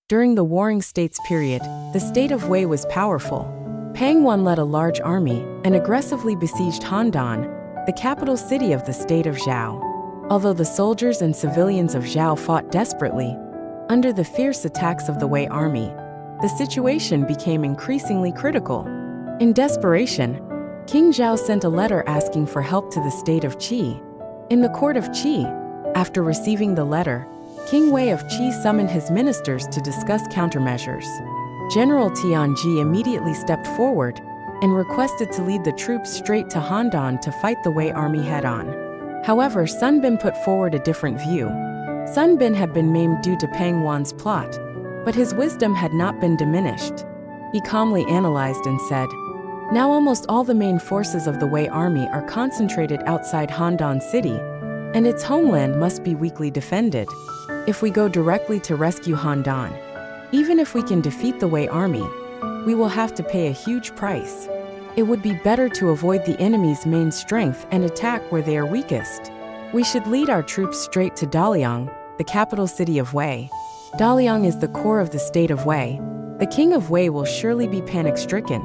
During the Warring States period, the state of Wei was powerful. Pang Wan led a large army and aggressively besieged Handan, the capital city of the state of Zhao. Although the soldiers and civilians of Zhao fought desperately, under the fierce attacks of the Wei army, the situation became increasingly critical. In desperation, King Zhao sent a letter asking for help to the state of Qi. In the court of Qi, after receiving the letter, King Wei of Qi summoned his ministers to discuss countermeasures. General Tianji immediately stepped forward and requested to lead the troops straight to Handan to fight the Wei army head-on. However, Sun Bin put forward a different view. Sun Bin had been maimed due to Pang Wan's plot, but his wisdom had not been diminished. He calmly analyzed and said, "Now almost all the main forces of the Wei army are concentrated outside Handan City, and its homeland must be weakly defended. If we go directly to rescue Handan, even if we can defeat the Wei army, we will have to pay a huge price. It would be better to avoid the enemy's main strength and attack where they are weakest. We should lead our troops straight to Daliang, the capital city of Wei. Daliang is the core of the state of Wei. The king of Wei will surely be panic-stricken,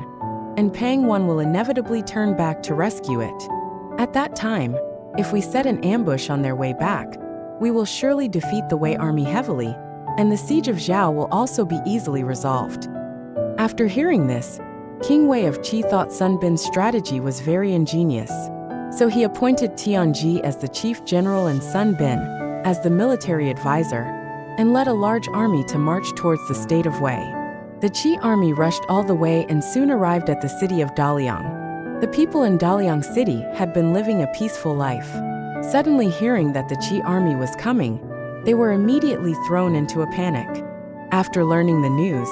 and Pang Wan will inevitably turn back to rescue it. At that time, if we set an ambush on their way back, we will surely defeat the Wei army heavily, and the siege of Zhao will also be easily resolved." After hearing this, King Wei of Qi thought Sun Bin's strategy was very ingenious. So he appointed Tianji as the chief general and Sun Bin as the military advisor, and led a large army to march towards the state of Wei. The Qi army rushed all the way and soon arrived at the city of Daliang. The people in Daliang city had been living a peaceful life. Suddenly hearing that the Qi army was coming, they were immediately thrown into a panic. After learning the news,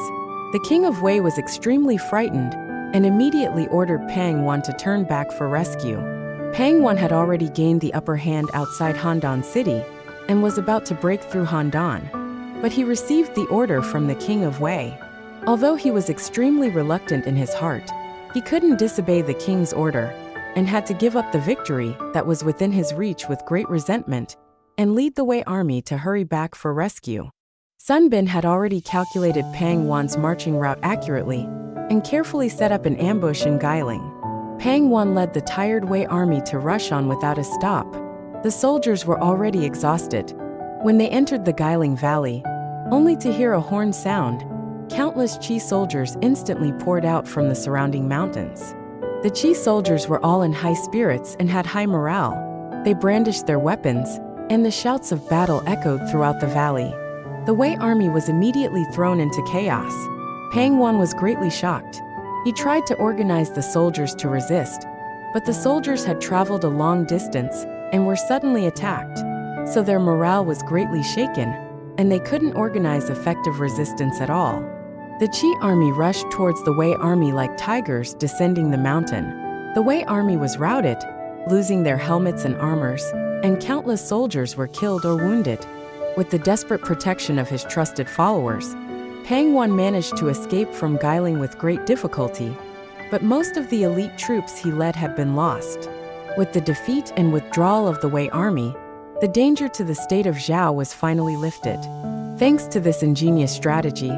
the king of Wei was extremely frightened and immediately ordered Pang Wan to turn back for rescue. Pang Wan had already gained the upper hand outside Handan City and was about to break through Handan, but he received the order from the king of Wei. Although he was extremely reluctant in his heart, he couldn't disobey the king's order and had to give up the victory that was within his reach with great resentment and lead the Wei army to hurry back for rescue. Sun Bin had already calculated Pang Wan's marching route accurately and carefully set up an ambush in Guiling. Pang Wan led the tired Wei army to rush on without a stop. The soldiers were already exhausted. When they entered the Guiling Valley, only to hear a horn sound, countless Qi soldiers instantly poured out from the surrounding mountains. The Qi soldiers were all in high spirits and had high morale. They brandished their weapons, and the shouts of battle echoed throughout the valley. The Wei army was immediately thrown into chaos. Pang Wan was greatly shocked. He tried to organize the soldiers to resist, but the soldiers had traveled a long distance and were suddenly attacked, so their morale was greatly shaken, and they couldn't organize effective resistance at all. The Qi army rushed towards the Wei army like tigers descending the mountain. The Wei army was routed, losing their helmets and armors, and countless soldiers were killed or wounded. With the desperate protection of his trusted followers, Pang Wan managed to escape from Guiling with great difficulty, but most of the elite troops he led had been lost. With the defeat and withdrawal of the Wei army, the danger to the state of Zhao was finally lifted. Thanks to this ingenious strategy,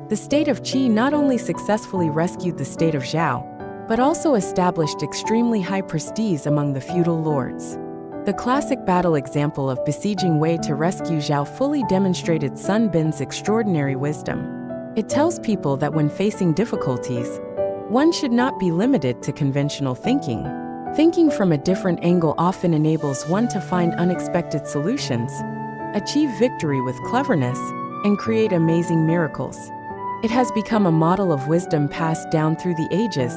the state of Qi not only successfully rescued the state of Zhao, but also established extremely high prestige among the feudal lords. The classic battle example of besieging Wei to rescue Zhao fully demonstrated Sun Bin's extraordinary wisdom. It tells people that when facing difficulties, one should not be limited to conventional thinking. Thinking from a different angle often enables one to find unexpected solutions, achieve victory with cleverness, and create amazing miracles. It has become a model of wisdom passed down through the ages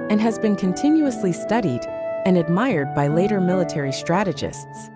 and has been continuously studied and admired by later military strategists.